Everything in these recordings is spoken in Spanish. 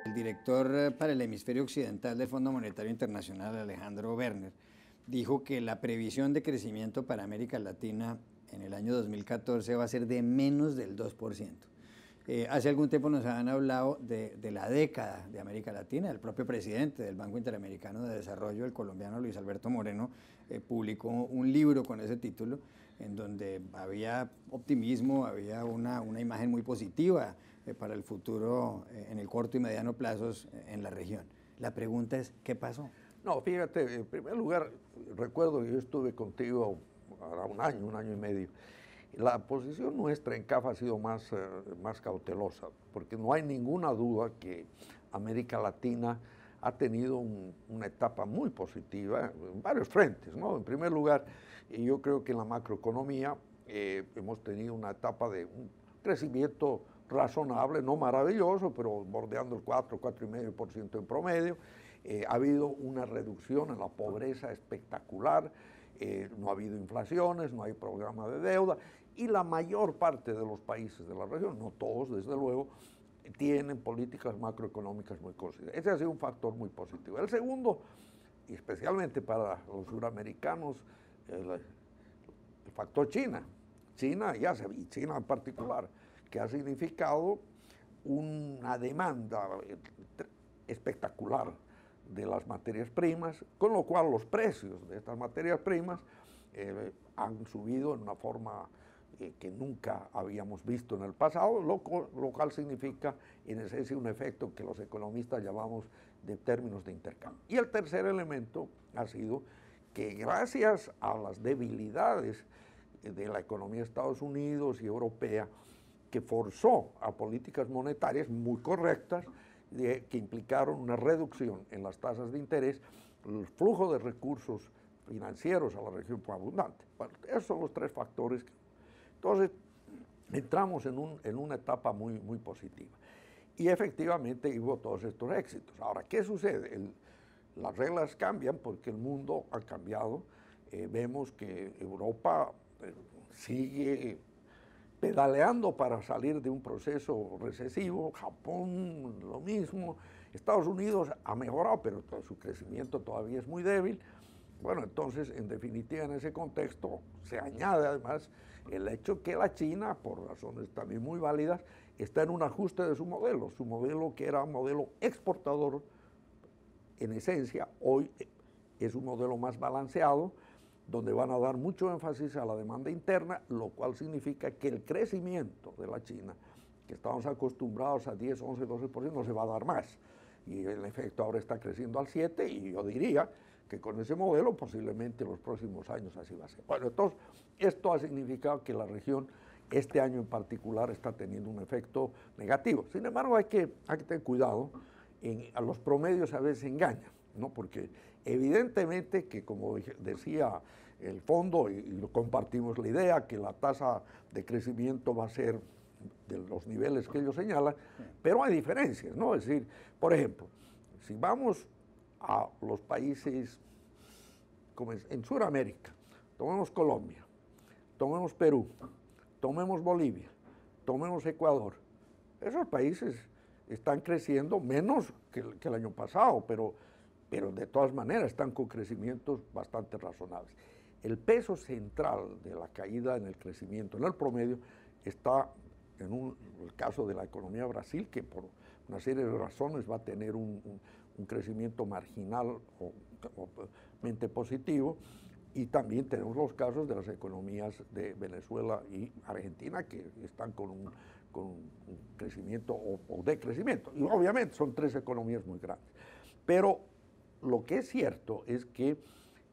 El director para el hemisferio occidental del Fondo Monetario Internacional, Alejandro Werner, dijo que la previsión de crecimiento para América Latina en el año 2014 va a ser de menos del 2%. Hace algún tiempo nos han hablado de la década de América Latina. El propio presidente del Banco Interamericano de Desarrollo, el colombiano Luis Alberto Moreno, publicó un libro con ese título, en donde había optimismo, había una imagen muy positiva para el futuro en el corto y mediano plazos en la región. La pregunta es, ¿qué pasó? No, fíjate, en primer lugar, recuerdo que yo estuve contigo ahora un año y medio. La posición nuestra en CAF ha sido más cautelosa, porque no hay ninguna duda que América Latina ha tenido una etapa muy positiva en varios frentes, ¿no? En primer lugar, yo creo que en la macroeconomía hemos tenido una etapa de un crecimiento razonable, no maravilloso, pero bordeando el 4,5% en promedio. Ha habido una reducción en la pobreza espectacular, no ha habido inflaciones, no hay programa de deuda, y la mayor parte de los países de la región, no todos desde luego, tienen políticas macroeconómicas muy considerables. Ese ha sido un factor muy positivo. El segundo, y especialmente para los suramericanos, el factor China. China en particular, que ha significado una demanda espectacular de las materias primas, con lo cual los precios de estas materias primas han subido en una forma que nunca habíamos visto en el pasado, lo cual significa en esencia un efecto que los economistas llamamos de términos de intercambio. Y el tercer elemento ha sido que gracias a las debilidades de la economía de Estados Unidos y europea, que forzó a políticas monetarias muy correctas, que implicaron una reducción en las tasas de interés, el flujo de recursos financieros a la región fue abundante. Bueno, esos son los tres factores. Entonces, entramos en una etapa muy positiva. Y efectivamente hubo todos estos éxitos. Ahora, ¿qué sucede? Las reglas cambian porque el mundo ha cambiado. Vemos que Europa sigue pedaleando para salir de un proceso recesivo, Japón lo mismo, Estados Unidos ha mejorado, pero su crecimiento todavía es muy débil. Bueno, entonces, en definitiva, en ese contexto se añade además el hecho que la China, por razones también muy válidas, está en un ajuste de su modelo que era un modelo exportador, en esencia, hoy es un modelo más balanceado, donde van a dar mucho énfasis a la demanda interna, lo cual significa que el crecimiento de la China, que estábamos acostumbrados a 10, 11, 12%, no se va a dar más. Y en efecto ahora está creciendo al 7%, y yo diría que con ese modelo posiblemente en los próximos años así va a ser. Bueno, entonces esto ha significado que la región este año en particular está teniendo un efecto negativo. Sin embargo, hay que tener cuidado, a los promedios a veces engañan, ¿no? Porque evidentemente que, como decía el fondo, y compartimos la idea, que la tasa de crecimiento va a ser de los niveles que ellos señalan, pero hay diferencias, ¿no? Es decir, por ejemplo, si vamos a los países como en Sudamérica, tomemos Colombia, tomemos Perú, tomemos Bolivia, tomemos Ecuador, esos países están creciendo menos que el año pasado, pero de todas maneras están con crecimientos bastante razonables. El peso central de la caída en el crecimiento, en el promedio, está en el caso de la economía de Brasil, que por una serie de razones va a tener un crecimiento marginal o mente positivo, y también tenemos los casos de las economías de Venezuela y Argentina, que están con un crecimiento o decrecimiento. Y obviamente son tres economías muy grandes. Pero lo que es cierto es que,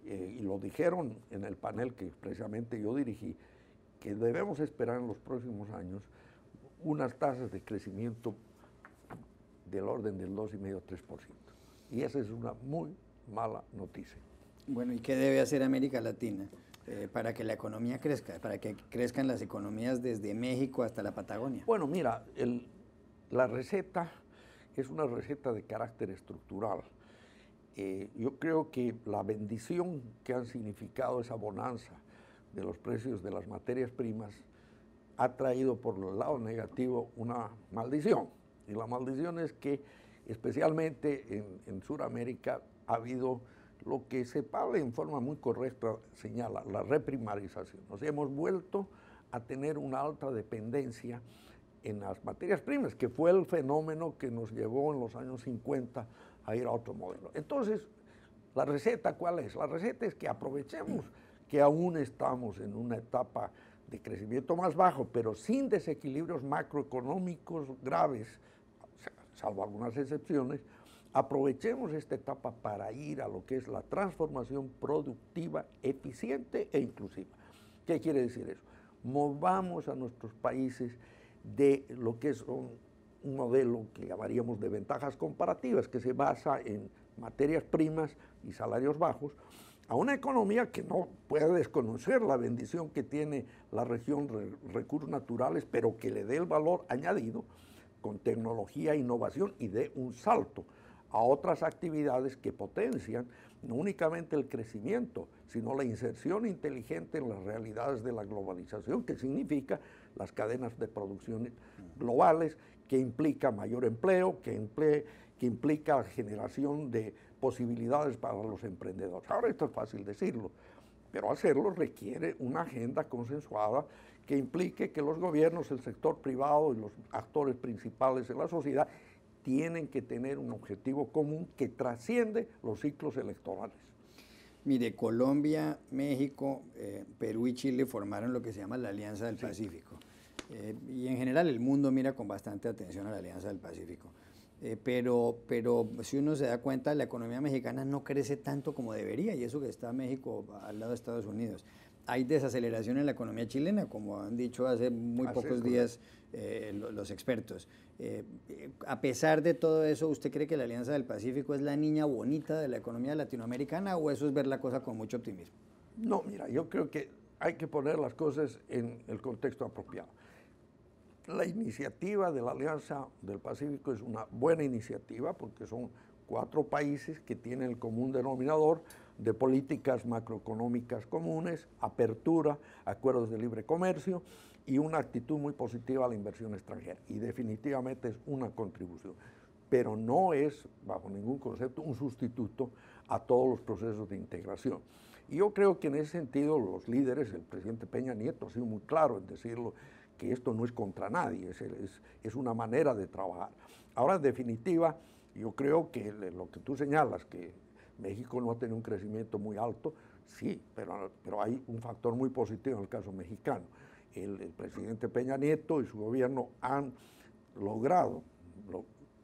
y lo dijeron en el panel que precisamente yo dirigí, que debemos esperar en los próximos años unas tasas de crecimiento del orden del 2,5-3%. Y esa es una muy mala noticia. Bueno, ¿y qué debe hacer América Latina para que la economía crezca, para que crezcan las economías desde México hasta la Patagonia? Bueno, mira, la receta es una receta de carácter estructural. Yo creo que la bendición que han significado esa bonanza de los precios de las materias primas ha traído por el lado negativo una maldición. Y la maldición es que especialmente en Sudamérica ha habido lo que Cepal en forma muy correcta señala, la reprimarización. Nos hemos vuelto a tener una alta dependencia en las materias primas, que fue el fenómeno que nos llevó en los años 50 a ir a otro modelo. Entonces, ¿la receta cuál es? La receta es que aprovechemos que aún estamos en una etapa de crecimiento más bajo, pero sin desequilibrios macroeconómicos graves, salvo algunas excepciones, aprovechemos esta etapa para ir a lo que es la transformación productiva, eficiente e inclusiva. ¿Qué quiere decir eso? Movamos a nuestros países de lo que es un modelo que llamaríamos de ventajas comparativas, que se basa en materias primas y salarios bajos, a una economía que no puede desconocer la bendición que tiene la región de recursos naturales, pero que le dé el valor añadido con tecnología e innovación y dé un salto a otras actividades que potencian no únicamente el crecimiento, sino la inserción inteligente en las realidades de la globalización, que significa las cadenas de producción globales, que implica mayor empleo, que implica generación de posibilidades para los emprendedores. Ahora esto es fácil decirlo, pero hacerlo requiere una agenda consensuada que implique que los gobiernos, el sector privado y los actores principales de la sociedad tienen que tener un objetivo común que trasciende los ciclos electorales. Mire, Colombia, México, Perú y Chile formaron lo que se llama la Alianza del Pacífico. Y en general el mundo mira con bastante atención a la Alianza del Pacífico. Pero si uno se da cuenta, la economía mexicana no crece tanto como debería, y eso que está México al lado de Estados Unidos. Hay desaceleración en la economía chilena, como han dicho hace muy pocos días los expertos. A pesar de todo eso, ¿usted cree que la Alianza del Pacífico es la niña bonita de la economía latinoamericana, o eso es ver la cosa con mucho optimismo? No, mira, yo creo que hay que poner las cosas en el contexto apropiado. La iniciativa de la Alianza del Pacífico es una buena iniciativa porque son 4 países que tienen el común denominador de políticas macroeconómicas comunes, apertura, acuerdos de libre comercio y una actitud muy positiva a la inversión extranjera. Y definitivamente es una contribución, pero no es, bajo ningún concepto, un sustituto a todos los procesos de integración. Y yo creo que en ese sentido los líderes, el presidente Peña Nieto ha sido muy claro en decirlo, que esto no es contra nadie, es una manera de trabajar. Ahora, en definitiva, yo creo que lo que tú señalas, que México no ha tenido un crecimiento muy alto, sí, pero hay un factor muy positivo en el caso mexicano. El presidente Peña Nieto y su gobierno han logrado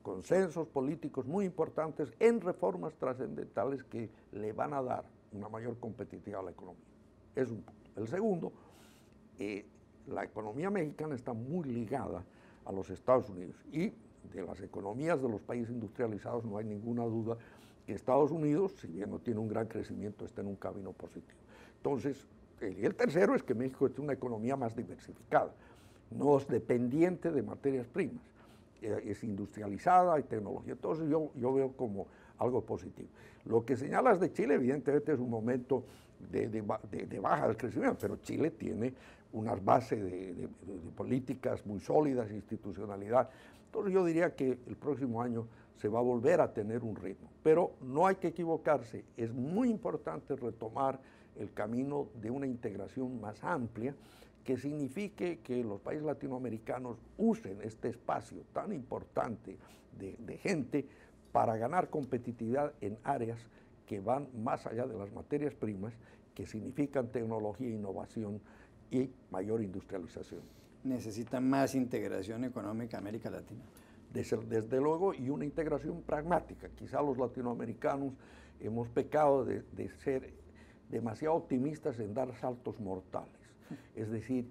consensos políticos muy importantes en reformas trascendentales que le van a dar una mayor competitividad a la economía. Es un punto. El segundo, la economía mexicana está muy ligada a los Estados Unidos, y de las economías de los países industrializados no hay ninguna duda que Estados Unidos, si bien no tiene un gran crecimiento, está en un camino positivo. Entonces, y el tercero es que México es una economía más diversificada, no es dependiente de materias primas, es industrializada, hay tecnología. Entonces yo veo como algo positivo. Lo que señalas de Chile, evidentemente es un momento de baja del crecimiento, pero Chile tiene unas bases de políticas muy sólidas, institucionalidad. Entonces yo diría que el próximo año se va a volver a tener un ritmo, pero no hay que equivocarse, es muy importante retomar el camino de una integración más amplia que signifique que los países latinoamericanos usen este espacio tan importante de gente para ganar competitividad en áreas que van más allá de las materias primas, que significan tecnología, innovación y mayor industrialización. ¿Necesita más integración económica América Latina? Desde luego, y una integración pragmática. Quizá los latinoamericanos hemos pecado de ser demasiado optimistas en dar saltos mortales. Es decir,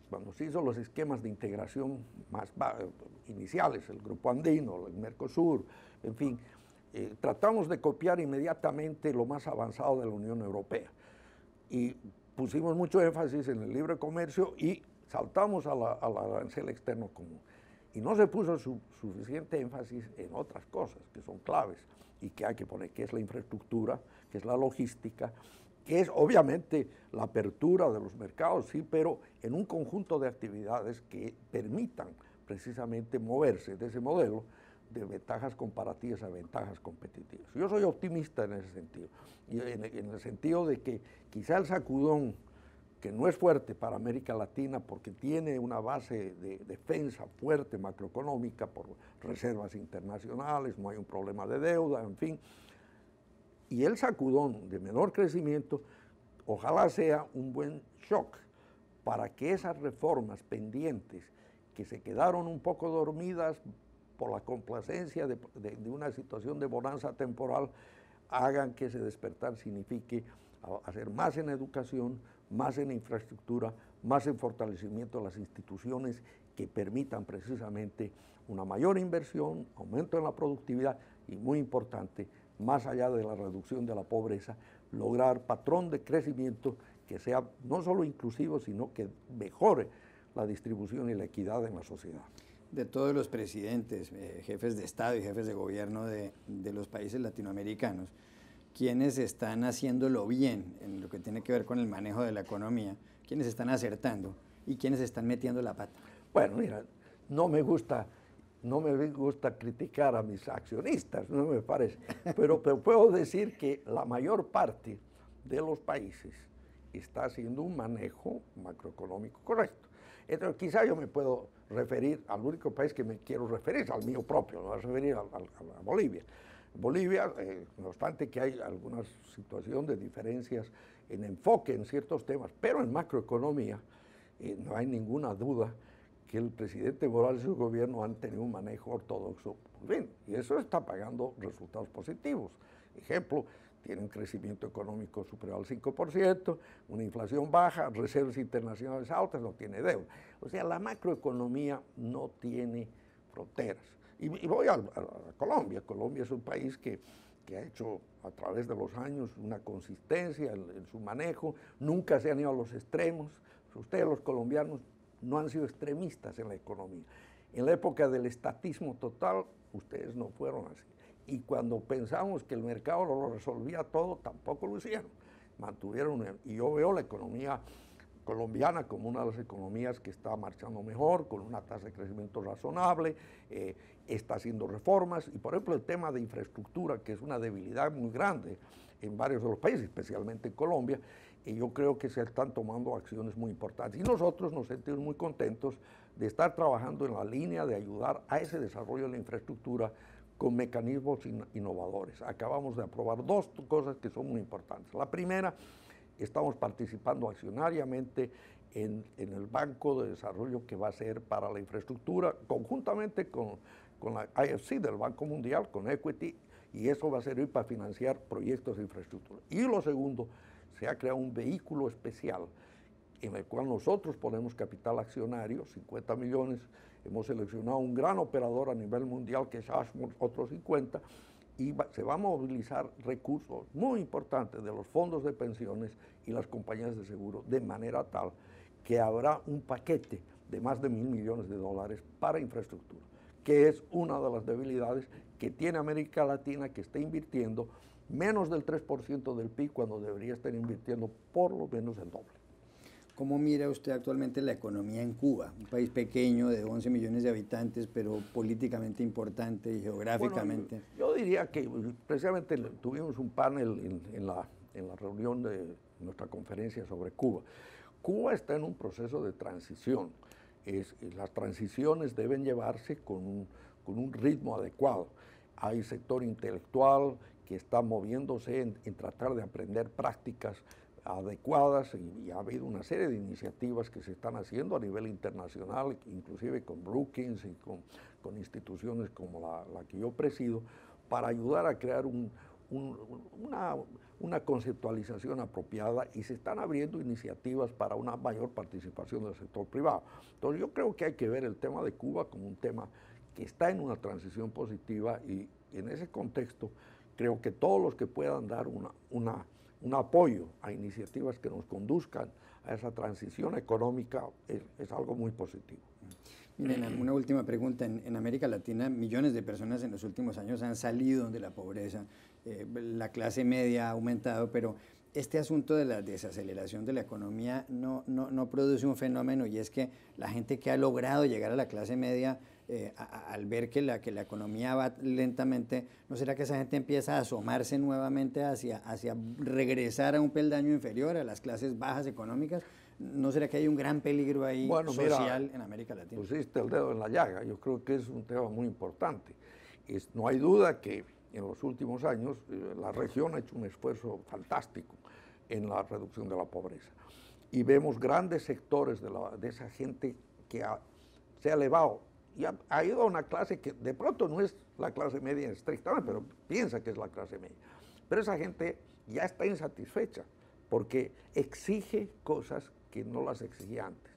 cuando se hizo los esquemas de integración más iniciales, el Grupo Andino, el Mercosur, en fin, tratamos de copiar inmediatamente lo más avanzado de la Unión Europea. Y pusimos mucho énfasis en el libre comercio y saltamos al arancel externo común. Y no se puso suficiente énfasis en otras cosas que son claves y que hay que poner, que es la infraestructura, que es la logística, que es obviamente la apertura de los mercados, sí, pero en un conjunto de actividades que permitan precisamente moverse de ese modelo de ventajas comparativas a ventajas competitivas. Yo soy optimista en ese sentido, y en el sentido de que quizá el sacudón, que no es fuerte para América Latina porque tiene una base de defensa fuerte macroeconómica por reservas internacionales, no hay un problema de deuda, en fin, y el sacudón de menor crecimiento ojalá sea un buen shock para que esas reformas pendientes que se quedaron un poco dormidas por la complacencia de una situación de bonanza temporal, hagan que ese despertar signifique hacer más en educación, más en infraestructura, más en fortalecimiento de las instituciones que permitan precisamente una mayor inversión, aumento en la productividad y, muy importante, más allá de la reducción de la pobreza, lograr patrón de crecimiento que sea no solo inclusivo, sino que mejore la distribución y la equidad en la sociedad. De todos los presidentes, jefes de Estado y jefes de gobierno de los países latinoamericanos, ¿quiénes están haciéndolo bien en lo que tiene que ver con el manejo de la economía? ¿Quiénes están acertando y quiénes están metiendo la pata? Bueno, mira, no me gusta criticar a mis accionistas, no me parece, pero puedo decir que la mayor parte de los países está haciendo un manejo macroeconómico correcto. Entonces, quizá yo me puedo referir al único país que me quiero referir, al mío propio, me voy a referir a Bolivia. Bolivia, no obstante que hay alguna situación de diferencias en enfoque en ciertos temas, pero en macroeconomía no hay ninguna duda que el presidente Morales y su gobierno han tenido un manejo ortodoxo muy bien, y eso está pagando resultados positivos. Ejemplo, tiene un crecimiento económico superior al 5%, una inflación baja, reservas internacionales altas, no tiene deuda. O sea, la macroeconomía no tiene fronteras. Y voy a Colombia. Colombia es un país que ha hecho a través de los años una consistencia en su manejo, nunca se han ido a los extremos. Ustedes, los colombianos, no han sido extremistas en la economía. En la época del estatismo total, ustedes no fueron así. Y cuando pensamos que el mercado lo resolvía todo, tampoco lo hicieron. Y yo veo la economía colombiana como una de las economías que está marchando mejor, con una tasa de crecimiento razonable, está haciendo reformas, y por ejemplo el tema de infraestructura, que es una debilidad muy grande en varios de los países, especialmente en Colombia, y yo creo que se están tomando acciones muy importantes. Y nosotros nos sentimos muy contentos de estar trabajando en la línea de ayudar a ese desarrollo de la infraestructura con mecanismos innovadores. Acabamos de aprobar dos cosas que son muy importantes. La primera, estamos participando accionariamente en el Banco de Desarrollo que va a ser para la infraestructura, conjuntamente con la IFC del Banco Mundial, con Equity, y eso va a servir para financiar proyectos de infraestructura. Y lo segundo, se ha creado un vehículo especial en el cual nosotros ponemos capital accionario, 50 millones, hemos seleccionado un gran operador a nivel mundial que es Ashmore, otros 50, y se va a movilizar recursos muy importantes de los fondos de pensiones y las compañías de seguro, de manera tal que habrá un paquete de más de $1.000 millones para infraestructura, que es una de las debilidades que tiene América Latina, que está invirtiendo menos del 3% del PIB cuando debería estar invirtiendo por lo menos el doble. ¿Cómo mira usted actualmente la economía en Cuba? Un país pequeño de 11 millones de habitantes, pero políticamente importante y geográficamente. Bueno, yo diría que precisamente tuvimos un panel en la reunión de nuestra conferencia sobre Cuba. Cuba está en un proceso de transición. Las transiciones deben llevarse con un ritmo adecuado. Hay sector intelectual que está moviéndose en tratar de aprender prácticas adecuadas, y ha habido una serie de iniciativas que se están haciendo a nivel internacional, inclusive con Brookings y con instituciones como la que yo presido, para ayudar a crear una conceptualización apropiada, y se están abriendo iniciativas para una mayor participación del sector privado. Entonces yo creo que hay que ver el tema de Cuba como un tema que está en una transición positiva, y en ese contexto creo que todos los que puedan dar un apoyo a iniciativas que nos conduzcan a esa transición económica es algo muy positivo. Miren, una última pregunta. En América Latina, millones de personas en los últimos años han salido de la pobreza. La clase media ha aumentado, pero este asunto de la desaceleración de la economía no produce un fenómeno, y es que la gente que ha logrado llegar a la clase media, al ver que la economía va lentamente, ¿no será que esa gente empieza a asomarse nuevamente hacia regresar a un peldaño inferior, a las clases bajas económicas? ¿No será que hay un gran peligro ahí social en América Latina? Pusiste el dedo en la llaga. Yo creo que es un tema muy importante. No hay duda que en los últimos años la región ha hecho un esfuerzo fantástico en la reducción de la pobreza. Y vemos grandes sectores de esa gente que se ha elevado y ha ido a una clase que de pronto no es la clase media estrictamente, pero piensa que es la clase media. Pero esa gente ya está insatisfecha porque exige cosas que no las exigía antes.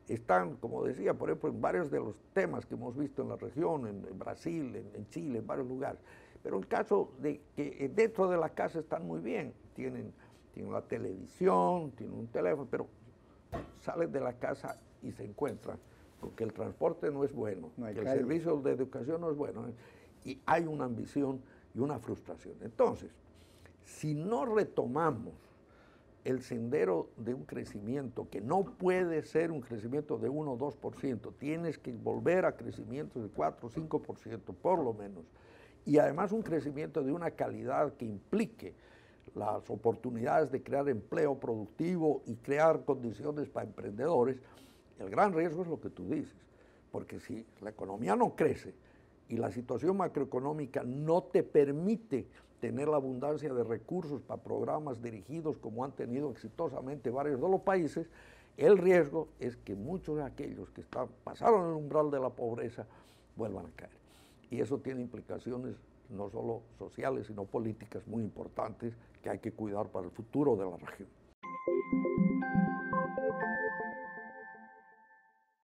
Están, como decía, por ejemplo, en varios de los temas que hemos visto en la región, en Brasil, en Chile, en varios lugares. Pero el caso de que dentro de la casa están muy bien, tienen la televisión, tienen un teléfono, pero salen de la casa y se encuentran con que el transporte no es bueno, que el servicio de educación no es bueno, y hay una ambición y una frustración. Entonces, si no retomamos el sendero de un crecimiento que no puede ser un crecimiento de 1 o 2%, tienes que volver a crecimientos de 4 o 5% por lo menos, y además un crecimiento de una calidad que implique las oportunidades de crear empleo productivo y crear condiciones para emprendedores. El gran riesgo es lo que tú dices, porque si la economía no crece y la situación macroeconómica no te permite tener la abundancia de recursos para programas dirigidos como han tenido exitosamente varios de los países, el riesgo es que muchos de aquellos que pasaron el umbral de la pobreza vuelvan a caer. Y eso tiene implicaciones no solo sociales, sino políticas muy importantes que hay que cuidar para el futuro de la región.